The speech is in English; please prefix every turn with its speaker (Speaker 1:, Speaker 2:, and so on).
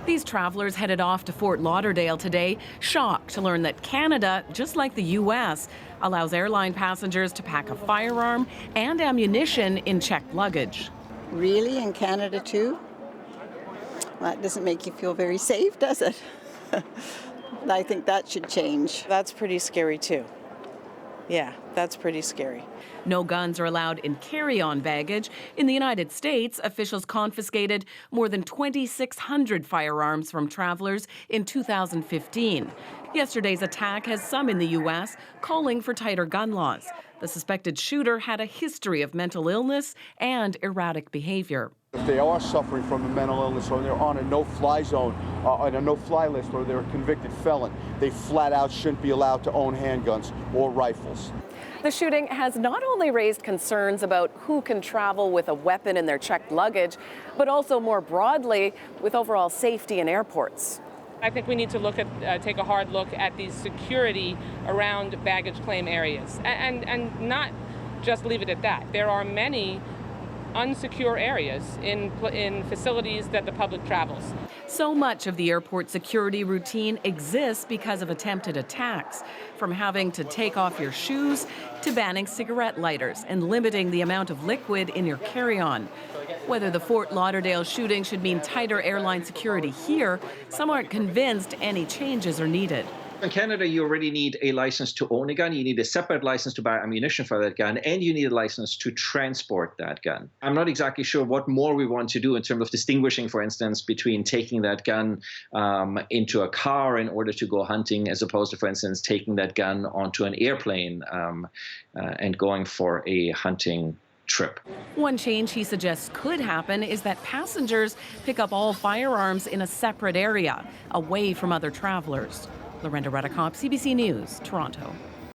Speaker 1: These travelers headed off to Fort Lauderdale today, shocked to learn that Canada, just like the U.S., allows airline passengers to pack a firearm and ammunition in checked luggage.
Speaker 2: Really? In Canada too? Well, that doesn't make you feel very safe, does it? I think that should change.
Speaker 3: That's pretty scary too. Yeah, that's pretty scary.
Speaker 1: No guns are allowed in carry-on baggage. In the United States, officials confiscated more than 2,600 firearms from travelers in 2015. Yesterday's attack has some in the U.S. calling for tighter gun laws. The suspected shooter had a history of mental illness and erratic behavior.
Speaker 4: If they are suffering from a mental illness or they're on a no-fly zone, on a no-fly list, or they're a convicted felon, they flat out shouldn't be allowed to own handguns or rifles.
Speaker 1: The shooting has not only raised concerns about who can travel with a weapon in their checked luggage, but also more broadly with overall safety in airports.
Speaker 5: I think we need to take a hard look at the security around baggage claim areas and not just leave it at that. There are many unsecure areas in facilities that the public travels.
Speaker 1: So much of the airport security routine exists because of attempted attacks, from having to take off your shoes to banning cigarette lighters and limiting the amount of liquid in your carry-on. Whether the Fort Lauderdale shooting should mean tighter airline security here, some aren't convinced any changes are needed.
Speaker 6: In Canada, you already need a license to own a gun, you need a separate license to buy ammunition for that gun, and you need a license to transport that gun. I'm not exactly sure what more we want to do in terms of distinguishing, for instance, between taking that gun into a car in order to go hunting, as opposed to, for instance, taking that gun onto an airplane and going for a hunting trip.
Speaker 1: One change he suggests could happen is that passengers pick up all firearms in a separate area, away from other travelers. Lorenda Redekop, CBC News, Toronto.